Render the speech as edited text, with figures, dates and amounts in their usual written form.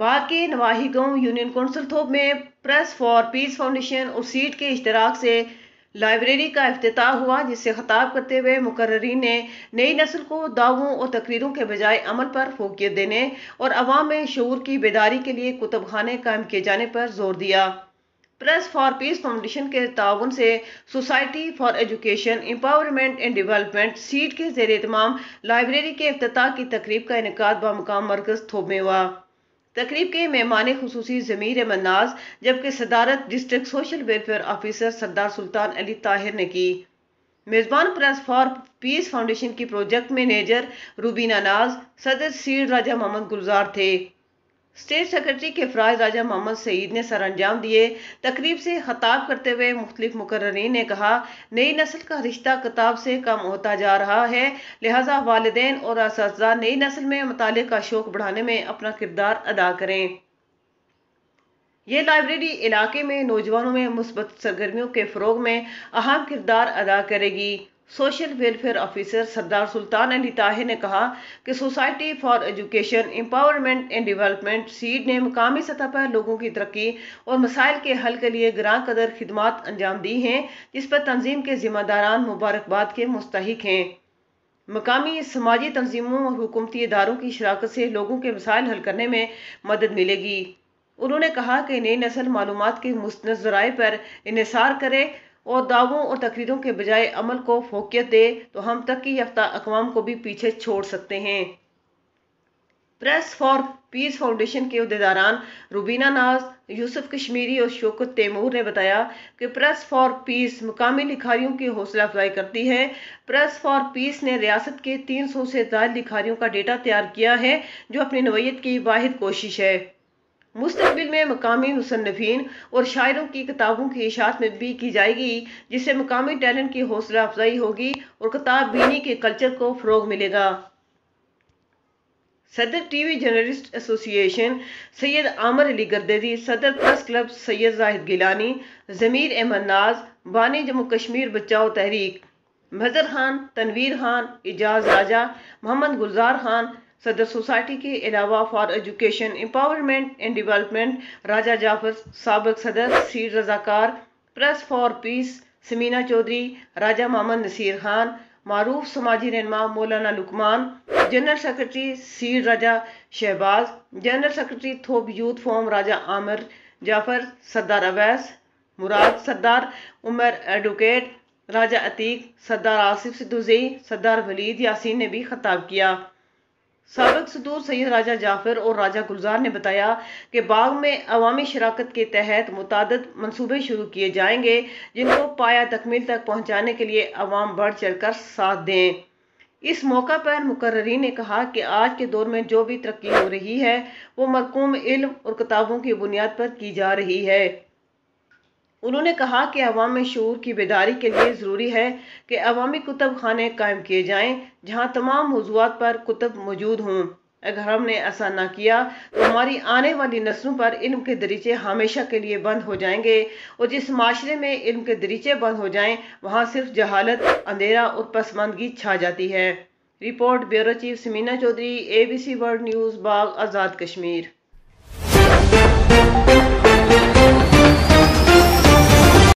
बाग के नवाही गांव union council थोप में प्रेस फॉर पीस फाउंडेशन और सीट के इश्तराक से लाइब्रेरी का इफ्तिताह हुआ, जिससे खिताब करते हुए मुकर्ररीन ने नई नस्ल को दावों और तकरीरों के बजाय अमल पर फोकियत देने और अवाम में शऊर की बेदारी के लिए कुतुब खाने कायम किए जाने पर जोर दिया। प्रेस फॉर पीस फाउंडेशन के ताउन से society for education empowerment and development seat के ज़ेर एहतमाम लाइब्रेरी के इफ्तिताह की तकरीब का इनेकाद बमुकाम मरकज थोप में हुआ। तकरीब के मेहमान खुसूसी ज़मीर अहमद नाज, जबकि सदारत डिस्ट्रिक्ट सोशल वेलफेयर ऑफिसर सरदार सुल्तान अली ताहिर ने की। मेज़बान प्रेस फॉर पीस फाउंडेशन की प्रोजेक्ट मैनेजर रूबीना नाज, सदर सीड राजा मोहम्मद गुलजार थे। स्टेट सेक्रेटरी के फराज राजा मोहम्मद सईद ने सर अंजाम दिए। तकरीब से खताब करते हुए मुख्तलिफ मुकर्ररीन ने कहा, नई नस्ल का रिश्ता किताब से कम होता जा रहा है, लिहाजा वालिदैन और असातिज़ा नई नस्ल में मुताले का शौक बढ़ाने में अपना किरदार अदा करें। यह लाइब्रेरी इलाके में नौजवानों में मुस्बत सरगर्मियों के फ़रोग में अहम किरदार अदा करेगी। सोशल वेलफेयर ऑफिसर सरदार सुल्तान अली ताहिर ने कहा कि society for education empowerment and development seed ने मुकामी सतह पर लोगों की तरक्की और मसाइल के हल के लिए ग्रां कदर खिदमात अंजाम दी हैं, जिस पर तंजीम के जिम्मेदारान मुबारकबाद के मुस्तहिक हैं। मकामी समाजी तंजीमों और हुकूमती इदारों की शराकत से लोगों के मसाइल हल करने में मदद मिलेगी। उन्होंने कहा कि नई नस्ल मालूमात के मुस्तनद ज़राए पर इन्हिसार करे और दावों और तकरीरों के बजाय अमल को फोकियत दे तो हम तरक्की याफ्ता अक़वाम को भी पीछे छोड़ सकते हैं। प्रेस फॉर पीस फाउंडेशन के अहदेदारान रूबीना नाज, यूसुफ कश्मीरी और शौकत तैमूर ने बताया कि प्रेस फॉर पीस मुकामी लिखारियों की हौसला अफजाई करती है। प्रेस फॉर पीस ने रियासत के 300 से ज़ायद लिखारियों का डेटा तैयार किया है, जो अपनी नौयत की वाहिद कोशिश है। मुस्तकबिल में मकामी मुसन्निफीन और शायरों की किताबों की इशाअत में भी की जाएगी, जिससे मकामी टैलेंट की हौसला अफजाई होगी और किताब बीनी के कल्चर को फ़रोग मिलेगा। सदर टीवी जर्नलिस्ट एसोसिएशन सैयद आमर अली गर्देदी, सदर प्रेस क्लब सैयद जाहिद गिलानी, ज़मीर अहमद नाज, बानी जम्मू कश्मीर बचाओ तहरीक महजर खान, तनवीर खान, इजाज राजा, मोहम्मद गुलजार खान, सदर सोसाइटी के अलावा for education empowerment and development Raja Jafar, साबिक सदर सीड रजाकार, press for peace Samina Chaudhry, Raja Mohammad Nasir Khan, मारूफ समाजी रहनुमा Maulana Luqman, general secretary SEED Raja Shahbaz, general secretary थोप youth forum Raja Aamir Jafar, Sardar Awais Murad, Sardar Umar advocate, Raja Atiq, Sardar Asif Siddozai, Sardar Waleed Yasin ने भी खिताब किया। साबिक सदूर सैयद राजा जाफर और राजा गुलजार ने बताया कि बाग में अवामी शराकत के तहत मुतादिद मंसूबे शुरू किए जाएंगे, जिनको पाया तकमील तक पहुँचाने के लिए अवाम बढ़ चढ़ कर साथ दें। इस मौका पर मुकर्ररीन ने कहा कि आज के दौर में जो भी तरक्की हो रही है वो मरकूम इल्म और किताबों की बुनियाद पर की जा रही है। उन्होंने कहा कि अवाम में शऊर की बेदारी के लिए ज़रूरी है कि अवामी कुतुब खाने कायम किए जाएं, जहां तमाम मौज़ूआत पर कुतुब मौजूद हों। अगर हमने ऐसा न किया तो हमारी आने वाली नस्लों पर इल्म के दरीचे हमेशा के लिए बंद हो जाएंगे, और जिस माशरे में इल्म के दरीचे बंद हो जाएं वहाँ सिर्फ जहालत, अंधेरा और पसमानदगी छा जाती है। Report bureau chief Samina Chaudhry, ABC world news, Bagh, Azad Kashmir.